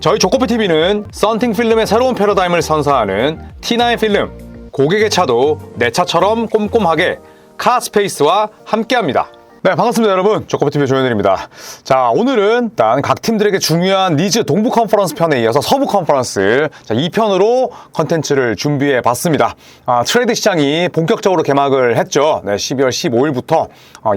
저희 조코피TV는 썬팅 필름의 새로운 패러다임을 선사하는 T9 필름, 고객의 차도 내 차처럼 꼼꼼하게 카스페이스와 함께합니다. 네, 반갑습니다 여러분. 조코피TV의 조현일입니다. 자, 오늘은 일단 각 팀들에게 중요한 리즈 동부 컨퍼런스 편에 이어서 서부 컨퍼런스 2편으로 컨텐츠를 준비해 봤습니다. 트레이드 시장이 본격적으로 개막을 했죠. 네, 12월 15일부터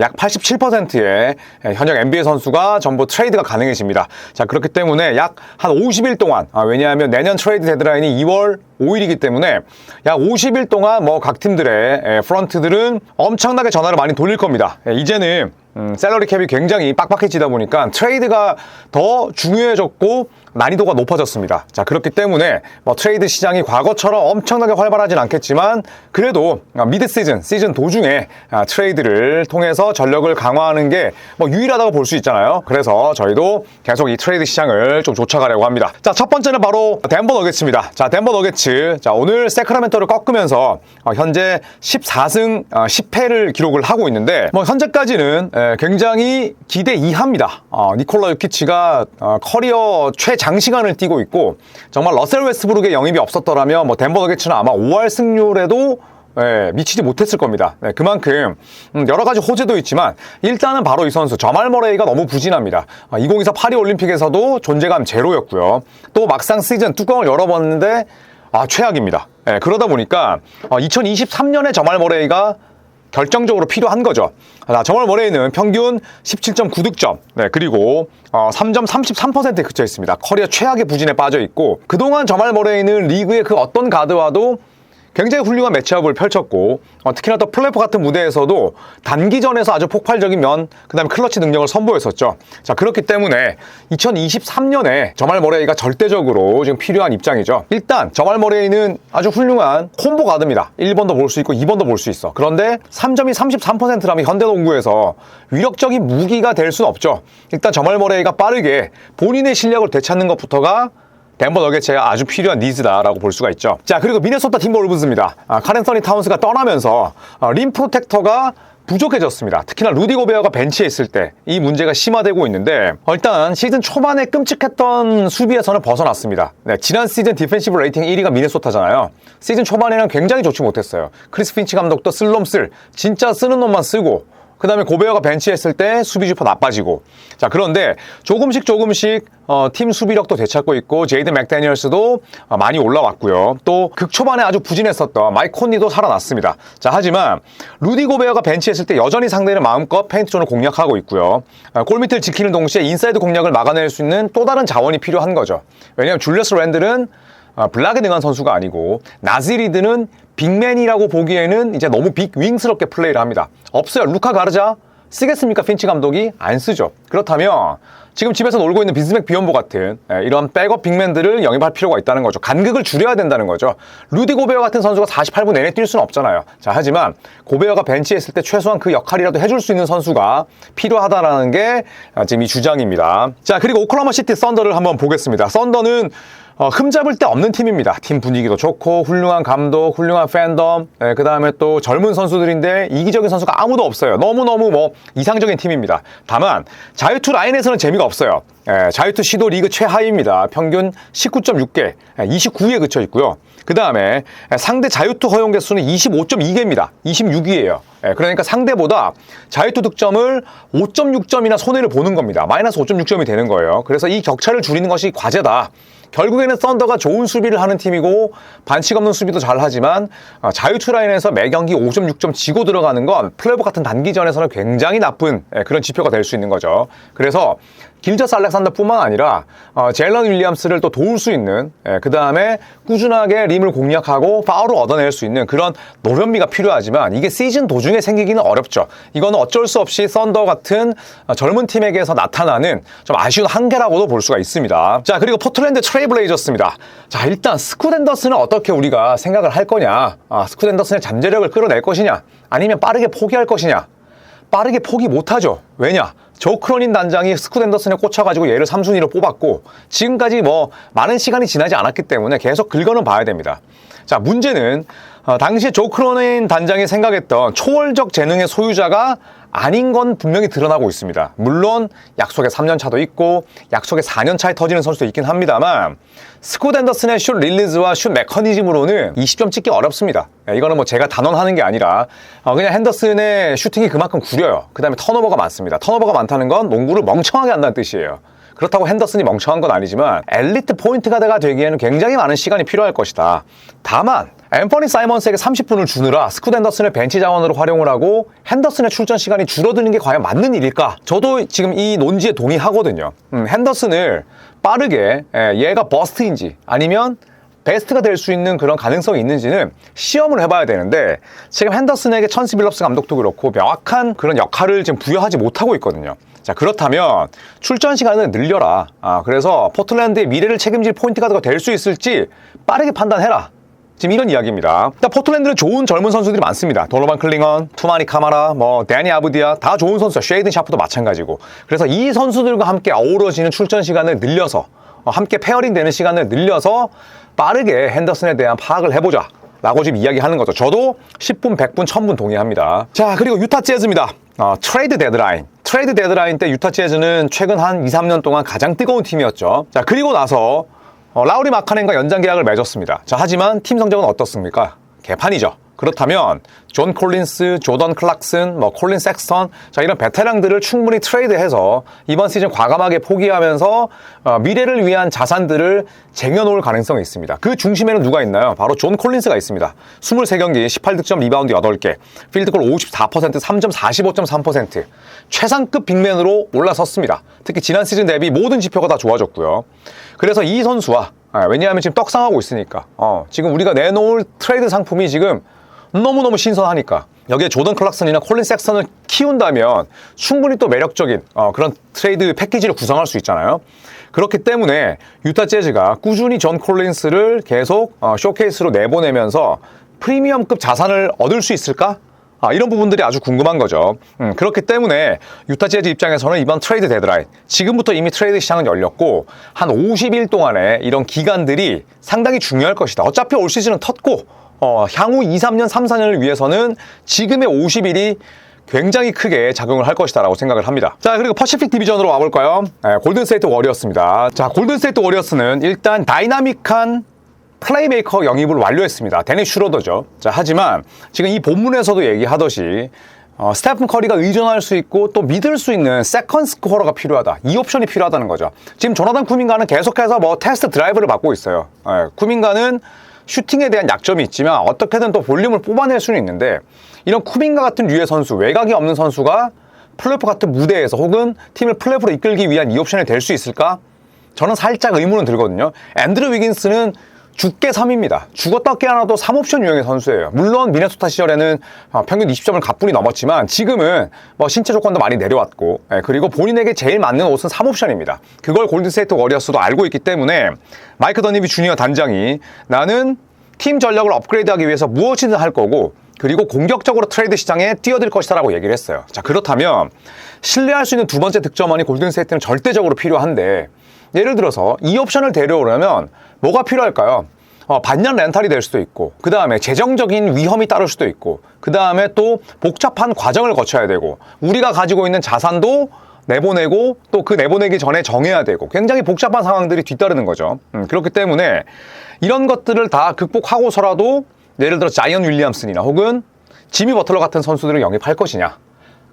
약 87%의 현역 NBA 선수가 전부 트레이드가 가능해집니다. 자, 그렇기 때문에 약 한 50일 동안, 왜냐하면 내년 트레이드 데드라인이 2월 5일이기 때문에 약 50일 동안 각 팀들의 프런트들은 엄청나게 전화를 많이 돌릴 겁니다. 이제는 셀러리 캡이 굉장히 빡빡해지다 보니까 트레이드가 더 중요해졌고 난이도가 높아졌습니다. 자, 그렇기 때문에 트레이드 시장이 과거처럼 엄청나게 활발하진 않겠지만 그래도 미드 시즌 도중에 트레이드를 통해서 전력을 강화하는 게 유일하다고 볼 수 있잖아요. 그래서 저희도 계속 이 트레이드 시장을 좀 쫓아가려고 합니다. 자, 첫 번째는 바로 덴버 너겟츠입니다. 자, 덴버 너겟츠. 자, 오늘 세크라멘토를 꺾으면서 현재 14승 10패를 기록을 하고 있는데 현재까지는 굉장히 기대 이하입니다. 니콜라 요키치가 커리어 최장시간을 뛰고 있고 정말 러셀 웨스브룩의 영입이 없었더라면 덴버 너겟츠는 아마 5할 승률에도 미치지 못했을 겁니다. 그만큼 여러 가지 호재도 있지만 일단은 바로 이 선수 저말 머레이가 너무 부진합니다. 2024 파리 올림픽에서도 존재감 제로였고요. 또 막상 시즌 뚜껑을 열어봤는데 최악입니다. 그러다 보니까 2023년에 저말 머레이가 결정적으로 필요한 거죠. 저말 머레이는 평균 17.9득점, 그리고 3점 33%에 그쳐 있습니다. 커리어 최악의 부진에 빠져 있고 그동안 저말 머레이는 리그의 그 어떤 가드와도 굉장히 훌륭한 매치업을 펼쳤고 특히나 또 플레이오프 같은 무대에서도 단기전에서 아주 폭발적인 그다음에 클러치 능력을 선보였었죠. 자, 그렇기 때문에 2023년에 저말 머레이가 절대적으로 지금 필요한 입장이죠. 일단 저말 머레이는 아주 훌륭한 콤보 가드입니다. 1번도 볼 수 있고 2번도 볼 수 있어. 그런데 3점이 33%라면 현대농구에서 위력적인 무기가 될 수는 없죠. 일단 저말 머레이가 빠르게 본인의 실력을 되찾는 것부터가 덴버 너겟츠가 아주 필요한 니즈다라고 볼 수가 있죠. 자, 그리고 미네소타 팀버울브스입니다. 카렌서니 타운스가 떠나면서 림 프로텍터가 부족해졌습니다. 특히나 루디 고베어가 벤치에 있을 때 이 문제가 심화되고 있는데 일단 시즌 초반에 끔찍했던 수비에서는 벗어났습니다. 지난 시즌 디펜시브 레이팅 1위가 미네소타잖아요. 시즌 초반에는 굉장히 좋지 못했어요. 크리스 핀치 감독도 쓸 진짜 쓰는 놈만 쓰고 그 다음에 고베어가 벤치에 있을 때 수비 주파 나빠지고. 자, 그런데 조금씩 팀 수비력도 되찾고 있고 제이든 맥데니얼스도 많이 올라왔고요. 또 극초반에 아주 부진했었던 마이크 콘니도 살아났습니다. 자, 하지만 루디 고베어가 벤치에 있을 때 여전히 상대를 마음껏 페인트존을 공략하고 있고요. 골밑을 지키는 동시에 인사이드 공략을 막아낼 수 있는 또 다른 자원이 필요한 거죠. 왜냐하면 줄리어스 랜들은 블락에 능한 선수가 아니고 나즈리드는 빅맨이라고 보기에는 이제 너무 빅윙스럽게 플레이를 합니다. 없어요. 루카 가르자 쓰겠습니까? 핀치 감독이 안 쓰죠. 그렇다면 지금 집에서 놀고 있는 비스맥 비욘보 같은 이런 백업 빅맨들을 영입할 필요가 있다는 거죠. 간극을 줄여야 된다는 거죠. 루디 고베어 같은 선수가 48분 내내 뛸 수는 없잖아요. 자, 하지만 고베어가 벤치에 있을 때 최소한 그 역할이라도 해줄 수 있는 선수가 필요하다라는 게 지금 이 주장입니다. 자, 그리고 오클라호마 시티 썬더를 한번 보겠습니다. 썬더는 흠잡을 데 없는 팀입니다. 팀 분위기도 좋고 훌륭한 감독, 훌륭한 팬덤, 그 다음에 또 젊은 선수들인데 이기적인 선수가 아무도 없어요. 너무너무 이상적인 팀입니다. 다만 자유투 라인에서는 재미가 없어요. 자유투 시도 리그 최하위입니다. 평균 19.6개, 29위에 그쳐 있고요. 그 다음에 상대 자유투 허용 개수는 25.2개입니다. 26위예요. 그러니까 상대보다 자유투 득점을 5.6점이나 손해를 보는 겁니다. 마이너스 5.6점이 되는 거예요. 그래서 이 격차를 줄이는 것이 과제다. 결국에는 썬더가 좋은 수비를 하는 팀이고 반칙 없는 수비도 잘하지만 자유투 라인에서 매 경기 5.6점 지고 들어가는 건 플레이오프 같은 단기전에서는 굉장히 나쁜 그런 지표가 될 수 있는 거죠. 그래서 길저스 알렉산더뿐만 아니라 제일런 윌리엄스를 또 도울 수 있는 그 다음에 꾸준하게 림을 공략하고 파울을 얻어낼 수 있는 그런 노련미가 필요하지만 이게 시즌 도중에 생기기는 어렵죠. 이거는 어쩔 수 없이 썬더 같은 젊은 팀에게서 나타나는 좀 아쉬운 한계라고도 볼 수가 있습니다. 자, 그리고 포틀랜드 트레이 블레이저스입니다. 자, 일단 스콧 앤더슨은 어떻게 우리가 생각을 할 거냐, 스콧 앤더슨의 잠재력을 끌어낼 것이냐, 아니면 빠르게 포기할 것이냐. 빠르게 포기 못하죠. 왜냐? 조 크로닌 단장이 스콧 앤더슨에 꽂혀가지고 얘를 3순위로 뽑았고 지금까지 많은 시간이 지나지 않았기 때문에 계속 긁어는 봐야 됩니다. 자, 문제는 당시에 조 크로닌 단장이 생각했던 초월적 재능의 소유자가 아닌 건 분명히 드러나고 있습니다. 물론 약속의 3년 차도 있고 약속의 4년 차에 터지는 선수도 있긴 합니다만 스콧 앤더슨의 슛 릴리즈와 슛 메커니즘으로는 20점 찍기 어렵습니다. 이거는 뭐 제가 단언하는 게 아니라 그냥 henderson의 슈팅이 그만큼 구려요. 그 다음에 턴오버가 많습니다. 턴오버가 많다는 건 농구를 멍청하게 한다는 뜻이에요. 그렇다고 henderson이 멍청한 건 아니지만 엘리트 포인트 가드가 되기에는 굉장히 많은 시간이 필요할 것이다. 다만 앰퍼니 사이먼스에게 30분을 주느라 스콧 앤더슨을 벤치 자원으로 활용을 하고 henderson의 출전 시간이 줄어드는 게 과연 맞는 일일까? 저도 지금 이 논지에 동의하거든요. henderson을 빠르게 얘가 버스트인지 아니면 베스트가 될 수 있는 그런 가능성이 있는지는 시험을 해봐야 되는데 지금 henderson에게 천스 빌럽스 감독도 그렇고 명확한 그런 역할을 지금 부여하지 못하고 있거든요. 자, 그렇다면 출전 시간을 늘려라. 그래서 포틀랜드의 미래를 책임질 포인트 가드가 될 수 있을지 빠르게 판단해라. 지금 이런 이야기입니다. 일단 포틀랜드는 좋은 젊은 선수들이 많습니다. 도노반 클링언, 투마니 카마라, 데니 아브디아 다 좋은 선수야. 쉐이든 샤프도 마찬가지고. 그래서 이 선수들과 함께 어우러지는 출전 시간을 늘려서 함께 페어링 되는 시간을 늘려서 빠르게 henderson에 대한 파악을 해보자 라고 지금 이야기하는 거죠. 저도 10분, 100분, 1000분 동의합니다. 자, 그리고 유타 재즈입니다. 트레이드 데드라인. 트레이드 데드라인 때 유타 재즈는 최근 한 2, 3년 동안 가장 뜨거운 팀이었죠. 자, 그리고 나서 라우리 마카넨과 연장 계약을 맺었습니다. 자, 하지만 팀 성적은 어떻습니까? 개판이죠. 그렇다면 존 콜린스, 조던 클락슨, 콜린 섹스턴, 자, 이런 베테랑들을 충분히 트레이드해서 이번 시즌 과감하게 포기하면서 미래를 위한 자산들을 쟁여놓을 가능성이 있습니다. 그 중심에는 누가 있나요? 바로 존 콜린스가 있습니다. 23경기 18득점, 리바운드 8개, 필드골 54%, 3점 45.3%, 최상급 빅맨으로 올라섰습니다. 특히 지난 시즌 대비 모든 지표가 다 좋아졌고요. 그래서 이 선수와 왜냐하면 지금 떡상하고 있으니까 지금 우리가 내놓을 트레이드 상품이 지금 너무너무 신선하니까 여기에 조던 클락슨이나 콜린 섹스턴을 키운다면 충분히 또 매력적인 그런 트레이드 패키지를 구성할 수 있잖아요. 그렇기 때문에 유타 재즈가 꾸준히 존 콜린스를 계속 쇼케이스로 내보내면서 프리미엄급 자산을 얻을 수 있을까? 이런 부분들이 아주 궁금한 거죠. 그렇기 때문에 유타 재즈 입장에서는 이번 트레이드 데드라인, 지금부터 이미 트레이드 시장은 열렸고 한 50일 동안의 이런 기간들이 상당히 중요할 것이다. 어차피 올 시즌은 텄고 향후 2, 3년, 3, 4년을 위해서는 지금의 50일이 굉장히 크게 작용을 할 것이다 라고 생각을 합니다. 자, 그리고 퍼시픽 디비전으로 와볼까요? 골든 스테이트 워리어스입니다. 자, 골든 스테이트 워리어스는 일단 다이나믹한 플레이메이커 영입을 완료했습니다. 데니 슈로더죠. 자, 하지만 지금 이 본문에서도 얘기하듯이 스테픈 커리가 의존할 수 있고 또 믿을 수 있는 세컨 스코어러가 필요하다. 이 옵션이 필요하다는 거죠. 지금 조나단 쿠민가는 계속해서 테스트 드라이브를 받고 있어요. 쿠민가는 슈팅에 대한 약점이 있지만 어떻게든 또 볼륨을 뽑아낼 수는 있는데 이런 쿠민가 같은 류의 선수, 외곽이 없는 선수가 플레이오프 같은 무대에서 혹은 팀을 플레이오프로 이끌기 위한 이 옵션이 될 수 있을까? 저는 살짝 의문은 들거든요. 앤드루 위긴스는 죽게 3입니다. 죽었다 깨어나도 3옵션 유형의 선수예요. 물론 미네소타 시절에는 평균 20점을 가뿐히 넘었지만 지금은 신체 조건도 많이 내려왔고 그리고 본인에게 제일 맞는 옷은 3옵션입니다. 그걸 골든스테이트 워리어스도 알고 있기 때문에 마이크 더니비 주니어 단장이 나는 팀 전력을 업그레이드하기 위해서 무엇이든 할 거고 그리고 공격적으로 트레이드 시장에 뛰어들 것이다 라고 얘기를 했어요. 자, 그렇다면 신뢰할 수 있는 두 번째 득점원이 골든스테이트는 절대적으로 필요한데 예를 들어서 이 옵션을 데려오려면 뭐가 필요할까요? 반년 렌탈이 될 수도 있고 그 다음에 재정적인 위험이 따를 수도 있고 그 다음에 또 복잡한 과정을 거쳐야 되고 우리가 가지고 있는 자산도 내보내고 또 그 내보내기 전에 정해야 되고 굉장히 복잡한 상황들이 뒤따르는 거죠. 그렇기 때문에 이런 것들을 다 극복하고서라도 예를 들어 자이언 윌리엄슨이나 혹은 지미 버틀러 같은 선수들을 영입할 것이냐.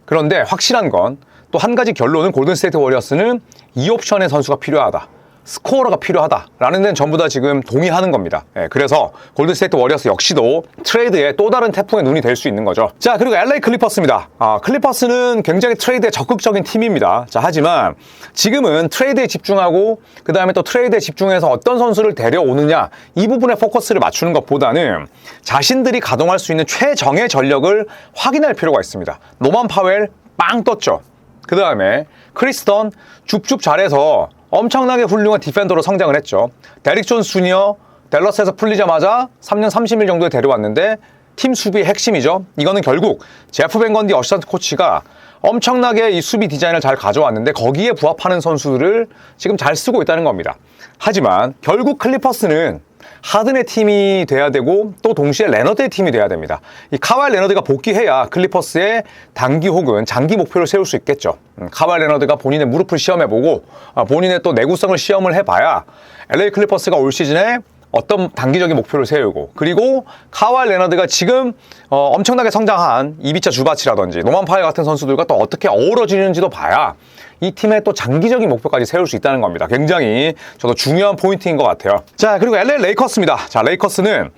그런데 확실한 건 또 한 가지 결론은 골든스테이트 워리어스는 이 옵션의 선수가 필요하다. 스코어러가 필요하다라는 데는 전부 다 지금 동의하는 겁니다. 그래서 골든스테이트 워리어스 역시도 트레이드에 또 다른 태풍의 눈이 될 수 있는 거죠. 자, 그리고 LA 클리퍼스입니다. 클리퍼스는 굉장히 트레이드에 적극적인 팀입니다. 자, 하지만 지금은 트레이드에 집중하고 그 다음에 또 트레이드에 집중해서 어떤 선수를 데려오느냐 이 부분에 포커스를 맞추는 것보다는 자신들이 가동할 수 있는 최정의 전력을 확인할 필요가 있습니다. 노만 파웰 빵 떴죠. 그 다음에 크리스턴 줍줍 잘해서 엄청나게 훌륭한 디펜더로 성장을 했죠. 데릭 존스 주니어 댈러스에서 풀리자마자 3년 30일 정도에 데려왔는데 팀 수비의 핵심이죠. 이거는 결국 제프 벤 건디 어시스턴트 코치가 엄청나게 이 수비 디자인을 잘 가져왔는데 거기에 부합하는 선수들을 지금 잘 쓰고 있다는 겁니다. 하지만 결국 클리퍼스는 하든의 팀이 돼야 되고 또 동시에 레너드의 팀이 돼야 됩니다. 이 카와이 레너드가 복귀해야 클리퍼스의 단기 혹은 장기 목표를 세울 수 있겠죠. 카와이 레너드가 본인의 무릎을 시험해보고 본인의 또 내구성을 시험을 해봐야 LA 클리퍼스가 올 시즌에 어떤 단기적인 목표를 세우고, 그리고 카와이 레너드가 지금 엄청나게 성장한 이비차 주바치라든지 노만 파일 같은 선수들과 또 어떻게 어우러지는지도 봐야 이 팀의 또 장기적인 목표까지 세울 수 있다는 겁니다. 굉장히 저도 중요한 포인트인 것 같아요. 자, 그리고 LA 레이커스입니다. 자, 레이커스는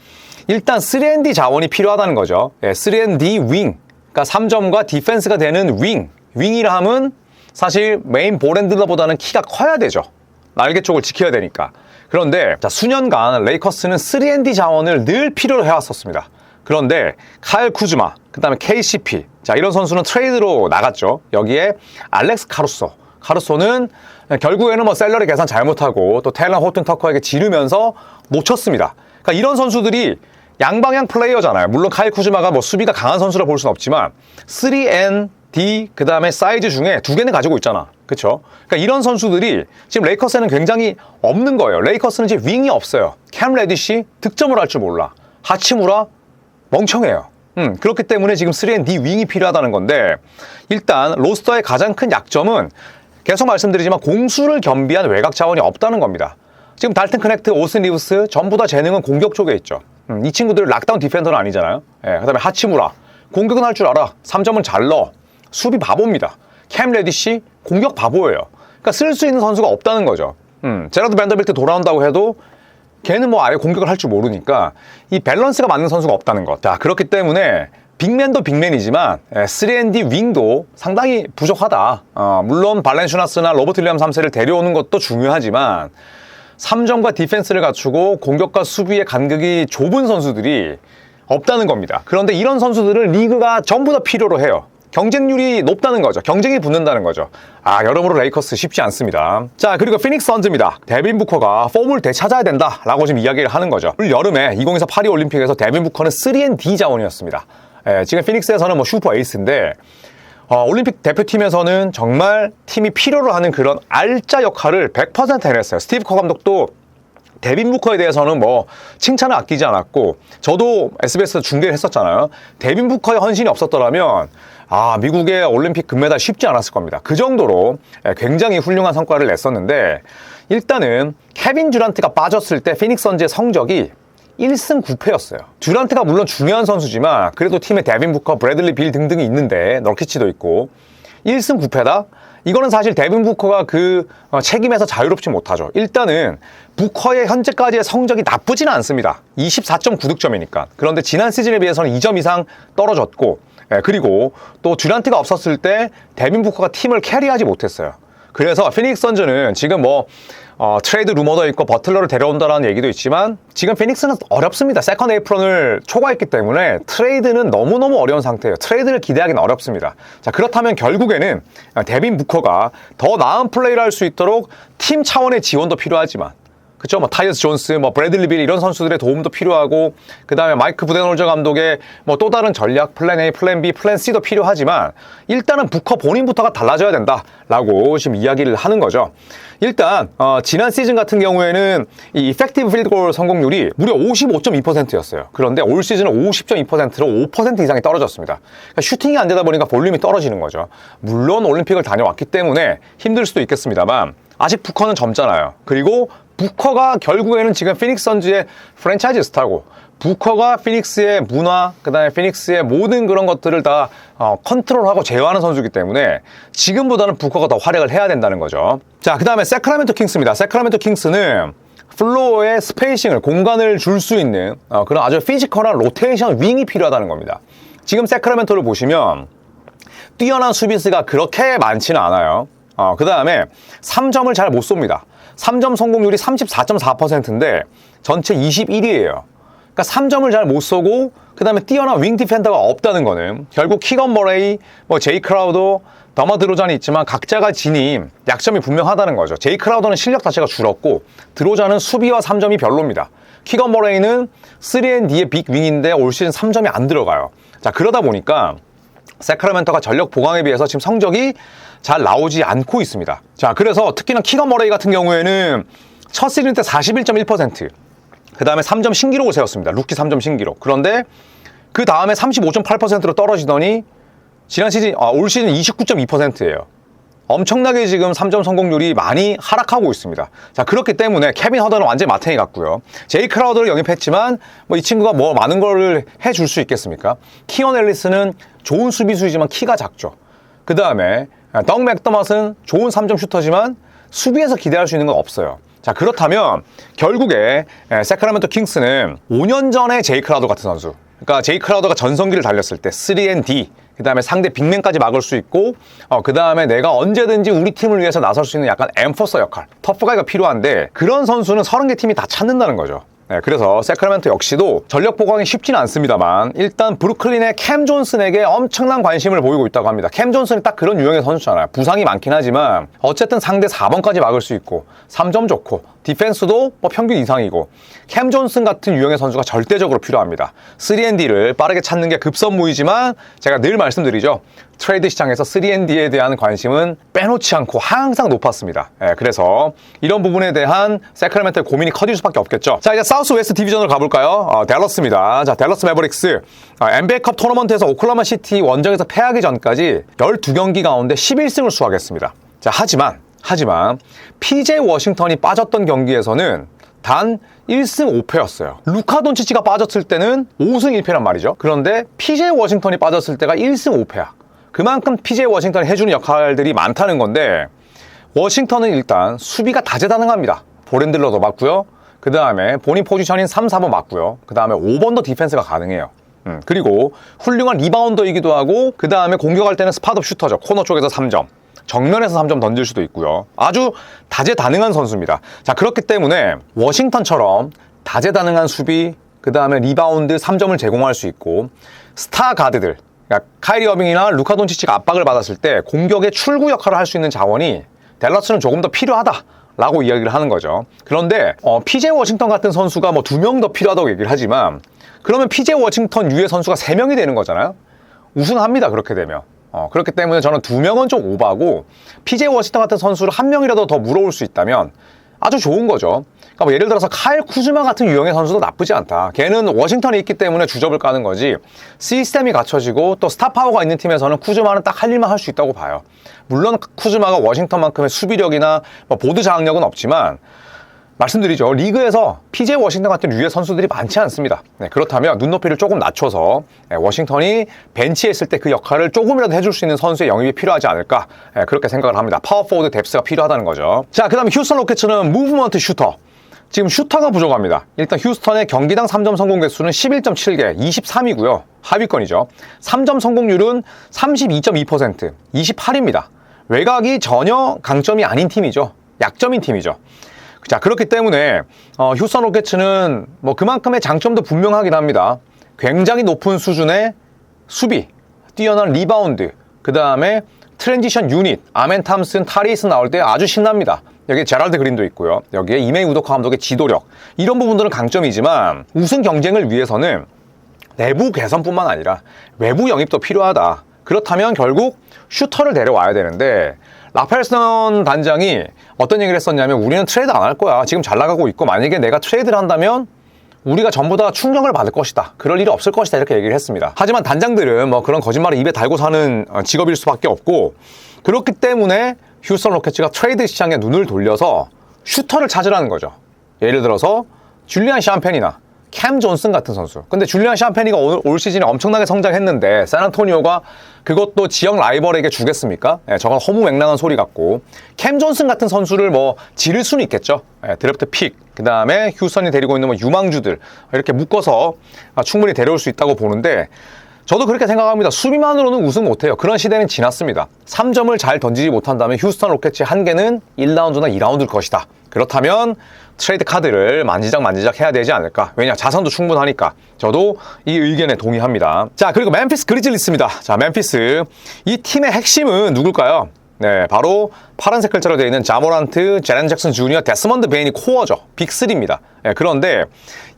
일단 3&D 자원이 필요하다는 거죠. 3&D 윙, 그러니까 3점과 디펜스가 되는 윙이라 함은 사실 메인 볼핸들러보다는 키가 커야 되죠. 날개 쪽을 지켜야 되니까. 그런데 자, 수년간 레이커스는 3&D 자원을 늘 필요로 해왔었습니다. 그런데 카일 쿠즈마, 그 다음에 KCP, 자, 이런 선수는 트레이드로 나갔죠. 여기에 알렉스 카루소는 결국에는 뭐 셀러리 계산 잘못하고 또 텔런 호튼 터커에게 지르면서 놓쳤습니다. 그러니까 이런 선수들이 양방향 플레이어잖아요. 물론 카일 쿠즈마가 뭐 수비가 강한 선수라 볼 수는 없지만 3&D 그 다음에 사이즈 중에 2개는 가지고 있잖아. 그쵸? 그러니까 이런 선수들이 지금 레이커스에는 굉장히 없는 거예요. 레이커스는 지금 윙이 없어요. 캠 레디시 득점을 할 줄 몰라. 하치무라 멍청해요. 그렇기 때문에 지금 3&D 윙이 필요하다는 건데, 일단 로스터의 가장 큰 약점은 계속 말씀드리지만 공수를 겸비한 외곽 자원이 없다는 겁니다. 지금 달튼 크넥트, 오스틴 리브스 전부 다 재능은 공격 쪽에 있죠. 이 친구들 락다운 디펜더는 아니잖아요. 예, 그 다음에 하치무라 공격은 할 줄 알아. 3점은 잘 넣어. 수비 바보입니다. 캠 레디시 공격 바보예요. 그러니까 쓸 수 있는 선수가 없다는 거죠. 제라드 밴더빌트 돌아온다고 해도 걔는 뭐 아예 공격을 할 줄 모르니까 이 밸런스가 맞는 선수가 없다는 것. 자, 그렇기 때문에 빅맨도 빅맨이지만 3&D 윙도 상당히 부족하다. 물론 발렌슈나스나 로버트 윌리엄 3세를 데려오는 것도 중요하지만 3점과 디펜스를 갖추고 공격과 수비의 간극이 좁은 선수들이 없다는 겁니다. 그런데 이런 선수들을 리그가 전부 다 필요로 해요. 경쟁률이 높다는 거죠. 경쟁이 붙는다는 거죠. 여러모로 레이커스 쉽지 않습니다. 자, 그리고 피닉스 선즈입니다. 데빈 부커가 폼을 되찾아야 된다라고 지금 이야기를 하는 거죠. 올 여름에 2024 파리 올림픽에서 데빈 부커는 3&D 자원이었습니다. 지금 피닉스에서는 뭐 슈퍼 에이스인데 올림픽 대표팀에서는 정말 팀이 필요로 하는 그런 알짜 역할을 100% 해냈어요. 스티브 커 감독도 데빈 부커에 대해서는 뭐 칭찬을 아끼지 않았고, 저도 SBS에서 중계를 했었잖아요. 데빈 부커의 헌신이 없었더라면 미국의 올림픽 금메달 쉽지 않았을 겁니다. 그 정도로 굉장히 훌륭한 성과를 냈었는데, 일단은 케빈 듀란트가 빠졌을 때 피닉스 선즈의 성적이 1승 9패였어요. 듀란트가 물론 중요한 선수지만 그래도 팀에 데빈 부커, 브래들리 빌 등등이 있는데, 너키치도 있고 1승 9패다? 이거는 사실 데빈 부커가 그 책임에서 자유롭지 못하죠. 일단은 부커의 현재까지의 성적이 나쁘지는 않습니다. 24.9득점이니까. 그런데 지난 시즌에 비해서는 2점 이상 떨어졌고, 그리고 또 듀란트가 없었을 때 데빈 부커가 팀을 캐리하지 못했어요. 그래서 피닉스 선즈는 지금 뭐 트레이드 루머도 있고 버틀러를 데려온다라는 얘기도 있지만 지금 피닉스는 어렵습니다. 세컨드 에이프런을 초과했기 때문에 트레이드는 너무너무 어려운 상태예요. 트레이드를 기대하기는 어렵습니다. 자, 그렇다면 결국에는 데빈 부커가 더 나은 플레이를 할 수 있도록 팀 차원의 지원도 필요하지만, 그쵸? 뭐 타이어스 존스, 뭐 브래들리 빌 이런 선수들의 도움도 필요하고, 그 다음에 마이크 부덴홀저 감독의 뭐 또 다른 전략, 플랜 A, 플랜 B, 플랜 C도 필요하지만 일단은 부커 본인부터가 달라져야 된다라고 지금 이야기를 하는 거죠. 일단 지난 시즌 같은 경우에는 이 이펙티브 필드골 성공률이 무려 55.2%였어요. 그런데 올 시즌은 50.2%로 5% 이상이 떨어졌습니다. 그러니까 슈팅이 안 되다 보니까 볼륨이 떨어지는 거죠. 물론 올림픽을 다녀왔기 때문에 힘들 수도 있겠습니다만 아직 부커는 젊잖아요. 그리고 부커가 결국에는 지금 피닉스 선즈의 프랜차이즈 스타고, 부커가 피닉스의 문화, 그 다음에 피닉스의 모든 그런 것들을 다 컨트롤하고 제어하는 선수이기 때문에 지금보다는 부커가 더 활약을 해야 된다는 거죠. 자, 그 다음에 세크라멘토 킹스입니다. 세크라멘토 킹스는 플로어에 스페이싱을, 공간을 줄 수 있는 그런 아주 피지컬한 로테이션 윙이 필요하다는 겁니다. 지금 세크라멘토를 보시면 뛰어난 수비수가 그렇게 많지는 않아요. 그 다음에 3점을 잘 못 쏩니다. 3점 성공률이 34.4%인데 전체 21위예요. 그러니까 3점을 잘 못 쏘고 그 다음에 뛰어난 윙 디펜더가 없다는 거는 결국 키건 머레이, 뭐 제이 크라우더, 더머 드로잔이 있지만 각자가 지닌 약점이 분명하다는 거죠. 제이 크라우더는 실력 자체가 줄었고 드로잔은 수비와 3점이 별로입니다. 키건 머레이는 3&D의 빅 윙인데 올 시즌 3점이 안 들어가요. 자, 그러다 보니까 세크라멘토가 전력 보강에 비해서 지금 성적이 잘 나오지 않고 있습니다. 자, 그래서 특히나 키건 머레이 같은 경우에는 첫 시즌 때 41.1%, 그 다음에 3점 신기록을 세웠습니다. 루키 3점 신기록. 그런데 그 다음에 35.8%로 떨어지더니 지난 시즌, 올 시즌 29.2%예요. 엄청나게 지금 3점 성공률이 많이 하락하고 있습니다. 자, 그렇기 때문에 케빈 허던은 완전히 마탱이 같고요. 제이 크라우더를 영입했지만 뭐 이 친구가 뭐 많은 걸 해줄 수 있겠습니까? 키언 앨리스는 좋은 수비수이지만 키가 작죠. 그 다음에 덩 맥더맛은 좋은 3점 슈터지만 수비에서 기대할 수 있는 건 없어요. 자, 그렇다면 결국에 세크라멘토 킹스는 5년 전에 제이 크라우더 같은 선수, 그러니까 제이 크라우더가 전성기를 달렸을 때 3&D, 그 다음에 상대 빅맨까지 막을 수 있고, 그 다음에 내가 언제든지 우리 팀을 위해서 나설 수 있는 약간 엠포서 역할, 터프가이가 필요한데 그런 선수는 30개 팀이 다 찾는다는 거죠. 네, 그래서 세크라멘토 역시도 전력 보강이 쉽지는 않습니다만 일단 브루클린의 캠 존슨에게 엄청난 관심을 보이고 있다고 합니다. 캠 존슨이 딱 그런 유형의 선수잖아요. 부상이 많긴 하지만 어쨌든 상대 4번까지 막을 수 있고 3점 좋고 디펜스도 뭐 평균 이상이고 캠 존슨 같은 유형의 선수가 절대적으로 필요합니다. 3&D를 빠르게 찾는 게 급선무이지만 제가 늘 말씀드리죠. 트레이드 시장에서 3&D에 대한 관심은 빼놓지 않고 항상 높았습니다. 그래서 이런 부분에 대한 세크라멘토의 고민이 커질 수밖에 없겠죠. 자, 이제 사우스 웨스트 디비전으로 가볼까요? 댈러스입니다. 자, 댈러스 매버릭스 NBA컵 토너먼트에서 오클라호마 시티 원정에서 패하기 전까지 12경기 가운데 11승을 수확했습니다. 자, 하지만 PJ 워싱턴이 빠졌던 경기에서는 단 1승 5패였어요. 루카 돈치치가 빠졌을 때는 5승 1패란 말이죠. 그런데 PJ 워싱턴이 빠졌을 때가 1승 5패야. 그만큼 PJ 워싱턴이 해주는 역할들이 많다는 건데 워싱턴은 일단 수비가 다재다능합니다. 볼핸들러도 맞고요. 그 다음에 본인 포지션인 3, 4번 맞고요. 그 다음에 5번도 디펜스가 가능해요. 그리고 훌륭한 리바운더이기도 하고 그 다음에 공격할 때는 스팟업 슈터죠. 코너 쪽에서 3점. 정면에서 3점 던질 수도 있고요. 아주 다재다능한 선수입니다. 자, 그렇기 때문에 워싱턴처럼 다재다능한 수비, 그 다음에 리바운드 3점을 제공할 수 있고 스타 가드들, 그러니까 카이리 어빙이나 루카 돈치치가 압박을 받았을 때 공격의 출구 역할을 할 수 있는 자원이 댈러스는 조금 더 필요하다라고 이야기를 하는 거죠. 그런데 PJ 워싱턴 같은 선수가 뭐 2명 더 필요하다고 얘기를 하지만 그러면 PJ 워싱턴 유의 선수가 3명이 되는 거잖아요. 우승합니다, 그렇게 되면. 그렇기 때문에 저는 2명은 좀 오바고 PJ 워싱턴 같은 선수를 1명이라도 더 물어올 수 있다면 아주 좋은 거죠. 그러니까 뭐 예를 들어서 카일 쿠즈마 같은 유형의 선수도 나쁘지 않다. 걔는 워싱턴에 있기 때문에 주접을 까는 거지 시스템이 갖춰지고 또 스타 파워가 있는 팀에서는 쿠즈마는 딱 할 일만 할 수 있다고 봐요. 물론 쿠즈마가 워싱턴만큼의 수비력이나 뭐 보드 장악력은 없지만 말씀드리죠. 리그에서 PJ 워싱턴 같은 류의 선수들이 많지 않습니다. 네, 그렇다면 눈높이를 조금 낮춰서 워싱턴이 벤치에 있을 때 그 역할을 조금이라도 해줄 수 있는 선수의 영입이 필요하지 않을까 그렇게 생각을 합니다. 파워포워드 뎁스가 필요하다는 거죠. 자, 그 다음에 휴스턴 로켓츠는 무브먼트 슈터. 지금 슈터가 부족합니다. 일단 휴스턴의 경기당 3점 성공 개수는 11.7개, 23이고요. 하위권이죠. 3점 성공률은 32.2%, 28입니다. 외곽이 전혀 강점이 아닌 팀이죠. 약점인 팀이죠. 자, 그렇기 때문에 휴스턴 로켓츠는 뭐 그만큼의 장점도 분명하긴 합니다. 굉장히 높은 수준의 수비, 뛰어난 리바운드, 그 다음에 트랜지션 유닛, 아멘 탐슨, 타리스 나올 때 아주 신납니다. 여기에 제랄드 그린도 있고요. 여기에 이메이 우도카 감독의 지도력, 이런 부분들은 강점이지만 우승 경쟁을 위해서는 내부 개선뿐만 아니라 외부 영입도 필요하다. 그렇다면 결국 슈터를 데려와야 되는데 라펠선 단장이 어떤 얘기를 했었냐면 우리는 트레이드 안 할 거야. 지금 잘 나가고 있고 만약에 내가 트레이드를 한다면 우리가 전부 다 충격을 받을 것이다. 그럴 일이 없을 것이다. 이렇게 얘기를 했습니다. 하지만 단장들은 뭐 그런 거짓말을 입에 달고 사는 직업일 수밖에 없고 그렇기 때문에 휴스턴 로켓츠가 트레이드 시장에 눈을 돌려서 슈터를 찾으라는 거죠. 예를 들어서 줄리안 샴펜이나 캠 존슨 같은 선수. 근데 줄리안 샴페니가 올 시즌에 엄청나게 성장했는데 샌안토니오가 그것도 지역 라이벌에게 주겠습니까? 저건 허무맹랑한 소리 같고 캠 존슨 같은 선수를 뭐 지를 수는 있겠죠. 드래프트 픽, 그 다음에 휴스턴이 데리고 있는 뭐 유망주들 이렇게 묶어서 충분히 데려올 수 있다고 보는데 저도 그렇게 생각합니다. 수비만으로는 우승 못해요. 그런 시대는 지났습니다. 3점을 잘 던지지 못한다면 휴스턴 로켓츠의 한계는 1라운드나 2라운드일 것이다. 그렇다면 트레이드 카드를 만지작 해야 되지 않을까. 왜냐, 자산도 충분하니까. 저도 이 의견에 동의합니다. 자, 그리고 멤피스 그리즐리스입니다. 자, 멤피스. 이 팀의 핵심은 누굴까요? 네, 바로 파란색 글자로 되어 있는 자모란트, 제렌 잭슨 주니어, 데스먼드 베인이 코어죠. 빅3입니다. 그런데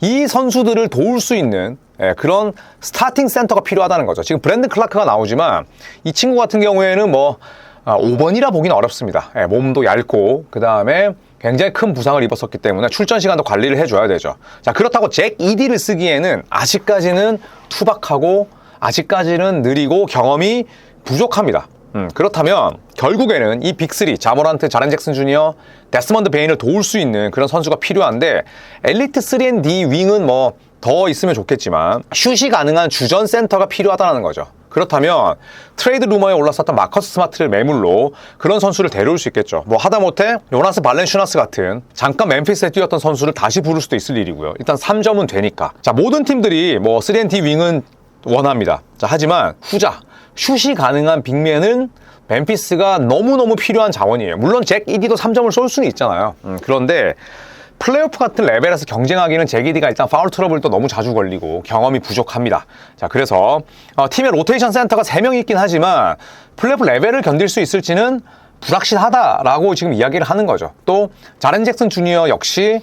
이 선수들을 도울 수 있는 그런 스타팅 센터가 필요하다는 거죠. 지금 브랜든 클라크가 나오지만 이 친구 같은 경우에는 뭐 5번이라 보기는 어렵습니다. 몸도 얇고 그 다음에 굉장히 큰 부상을 입었었기 때문에 출전 시간도 관리를 해줘야 되죠. 자, 그렇다고 잭 ED를 쓰기에는 아직까지는 투박하고 아직까지는 느리고 경험이 부족합니다. 그렇다면 결국에는 이 빅3, 자모란트, 자렌 잭슨 주니어, 데스먼드 베인을 도울 수 있는 그런 선수가 필요한데 엘리트 3&D 윙은 뭐 더 있으면 좋겠지만 슛이 가능한 주전 센터가 필요하다는 거죠. 그렇다면 트레이드 루머에 올랐었던 마커스 스마트를 매물로 그런 선수를 데려올 수 있겠죠. 뭐 하다못해 요나스 발렌슈나스 같은 잠깐 멤피스에 뛰었던 선수를 다시 부를 수도 있을 일이고요. 일단 3점은 되니까. 자, 모든 팀들이 뭐 3&D 윙은 원합니다. 자, 하지만 후자, 슛이 가능한 빅맨은 멤피스가 너무너무 필요한 자원이에요. 물론 잭 ED도 3점을 쏠 수는 있잖아요. 그런데 플레이오프 같은 레벨에서 경쟁하기는 잭 ED가 일단 파울 트러블도 너무 자주 걸리고 경험이 부족합니다. 자, 그래서 팀의 로테이션 센터가 3명이 있긴 하지만 플레이오프 레벨을 견딜 수 있을지는 불확실하다라고 지금 이야기를 하는 거죠. 또 자렌 잭슨 주니어 역시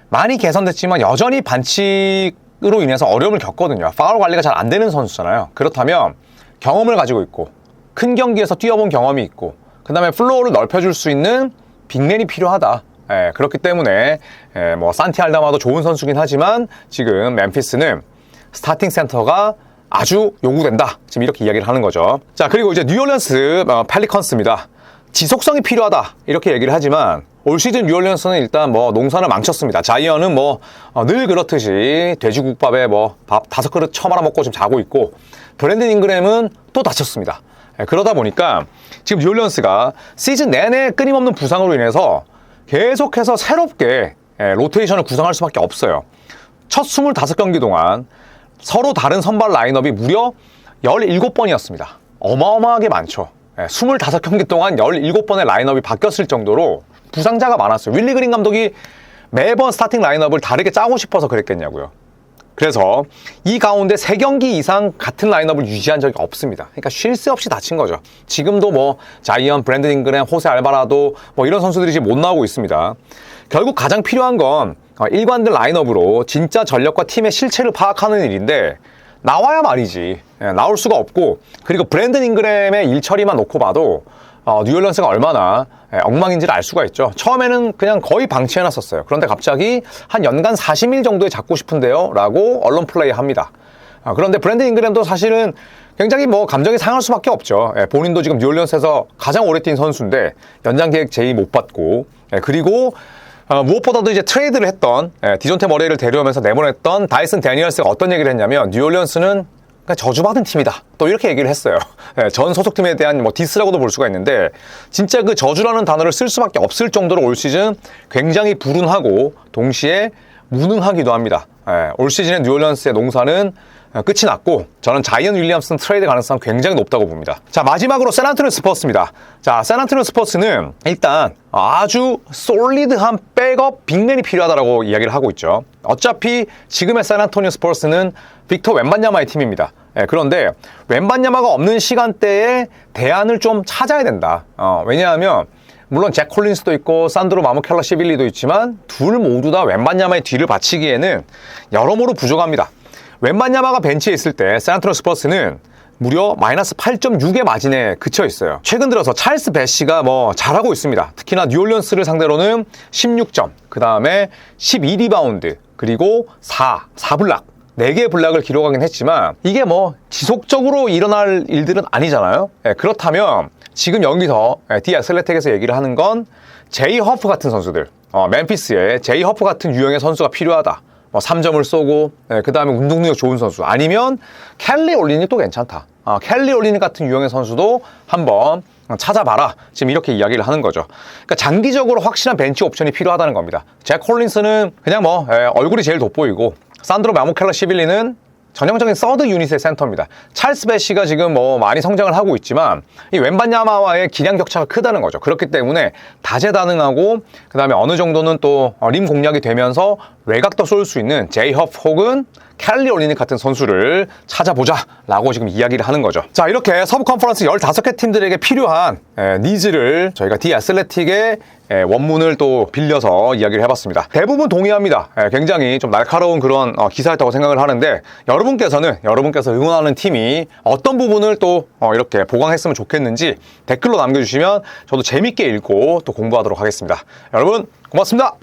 많이 개선됐지만 여전히 반칙으로 인해서 어려움을 겪거든요. 파울 관리가 잘 안 되는 선수잖아요. 그렇다면 경험을 가지고 있고 큰 경기에서 뛰어본 경험이 있고 그 다음에 플로어를 넓혀줄 수 있는 빅맨이 필요하다. 그렇기 때문에 뭐 산티 알다마도 좋은 선수긴 하지만 지금 멤피스는 스타팅 센터가 아주 요구된다. 지금 이렇게 이야기를 하는 거죠. 자, 그리고 이제 뉴올리언스 펠리컨스입니다. 지속성이 필요하다 이렇게 얘기를 하지만 올 시즌 뉴올리언스는 일단 뭐 농사를 망쳤습니다. 자이언은 뭐 늘 그렇듯이 돼지국밥에 뭐 밥 5그릇 처말아 먹고 지금 자고 있고 브랜든 잉그램은 또 다쳤습니다. 그러다 보니까 지금 뉴올리언스가 시즌 내내 끊임없는 부상으로 인해서 계속해서 새롭게 로테이션을 구성할 수밖에 없어요. 첫 25경기 동안 서로 다른 선발 라인업이 무려 17번이었습니다. 어마어마하게 많죠. 25경기 동안 17번의 라인업이 바뀌었을 정도로 부상자가 많았어요. 윌리 그린 감독이 매번 스타팅 라인업을 다르게 짜고 싶어서 그랬겠냐고요. 그래서 이 가운데 3경기 이상 같은 라인업을 유지한 적이 없습니다. 그러니까 쉴 새 없이 다친 거죠. 지금도 뭐 자이언, 브랜든 잉그램, 호세 알바라도 뭐 이런 선수들이 지금 못 나오고 있습니다. 결국 가장 필요한 건 일관된 라인업으로 진짜 전력과 팀의 실체를 파악하는 일인데 나와야 말이지. 나올 수가 없고 그리고 브랜든 잉그램의 일 처리만 놓고 봐도 뉴올리언스가 얼마나 엉망인지를 알 수가 있죠. 처음에는 그냥 거의 방치해놨었어요. 그런데 갑자기 한 연간 40일 정도에 잡고 싶은데요 라고 언론 플레이 합니다. 그런데 브랜든 잉그램도 사실은 굉장히 뭐 감정이 상할 수밖에 없죠. 본인도 지금 뉴올리언스에서 가장 오래 뛴 선수인데 연장 계획 제의 못 받고 그리고 무엇보다도 이제 트레이드를 했던 디존테 머레이를 데려오면서 내보냈던 다이슨 데니얼스가 어떤 얘기를 했냐면 뉴올리언스는 그러니까 저주받은 팀이다. 또 이렇게 얘기를 했어요. 전 소속팀에 대한 뭐 디스라고도 볼 수가 있는데 진짜 그 저주라는 단어를 쓸 수밖에 없을 정도로 올 시즌 굉장히 불운하고 동시에 무능하기도 합니다. 올 시즌의 뉴올리언스의 농사는 끝이 났고 저는 자이언 윌리엄슨 트레이드 가능성 굉장히 높다고 봅니다. 자, 마지막으로 샌안토니오 스퍼스입니다. 자, 샌안토니오 스퍼스는 일단 아주 솔리드한 백업 빅맨이 필요하다고 이야기를 하고 있죠. 어차피 지금의 샌안토니오 스퍼스는 빅터 웬반야마의 팀입니다. 그런데 웬반야마가 없는 시간대에 대안을 좀 찾아야 된다. 왜냐하면 물론 잭 콜린스도 있고 산드로 마무켈라시빌리도 있지만 둘 모두 다 웬반야마의 뒤를 받치기에는 여러모로 부족합니다. 웬반야마가 벤치에 있을 때 샌안토니오 스퍼스는 무려 마이너스 8.6의 마진에 그쳐 있어요. 최근 들어서 찰스 배시가 뭐 잘하고 있습니다. 특히나 뉴올리언스를 상대로는 16점, 그 다음에 12리바운드, 그리고 4블락, 4개의 블락을 기록하긴 했지만 이게 뭐 지속적으로 일어날 일들은 아니잖아요. 그렇다면 지금 여기서 디 애슬레틱에서 얘기를 하는 건 제이 허프 같은 선수들, 멤피스에 제이 허프 같은 유형의 선수가 필요하다. 3점을 쏘고 그 다음에 운동 능력 좋은 선수 아니면 켈리 올리니 또 괜찮다. 켈리 올리니 같은 유형의 선수도 한번 찾아봐라. 지금 이렇게 이야기를 하는 거죠. 그러니까 장기적으로 확실한 벤치 옵션이 필요하다는 겁니다. 잭 콜린스는 그냥 뭐 얼굴이 제일 돋보이고 산드로 마무켈라시빌리는 전형적인 서드 유닛의 센터입니다. 찰스 배시가 지금 뭐 많이 성장을 하고 있지만 이 웬반야마와의 기량 격차가 크다는 거죠. 그렇기 때문에 다재다능하고 그 다음에 어느 정도는 또 림 공략이 되면서 외곽도 쏠 수 있는 제이 허프 혹은 캘리 올리닉 같은 선수를 찾아보자라고 지금 이야기를 하는 거죠. 자, 이렇게 서부 컨퍼런스 15개 팀들에게 필요한 니즈를 저희가 디 애슬레틱의 원문을 또 빌려서 이야기를 해봤습니다. 대부분 동의합니다. 굉장히 좀 날카로운 그런 기사였다고 생각을 하는데, 여러분께서 응원하는 팀이 어떤 부분을 또 이렇게 보강했으면 좋겠는지 댓글로 남겨주시면 저도 재밌게 읽고 또 공부하도록 하겠습니다. 여러분 고맙습니다.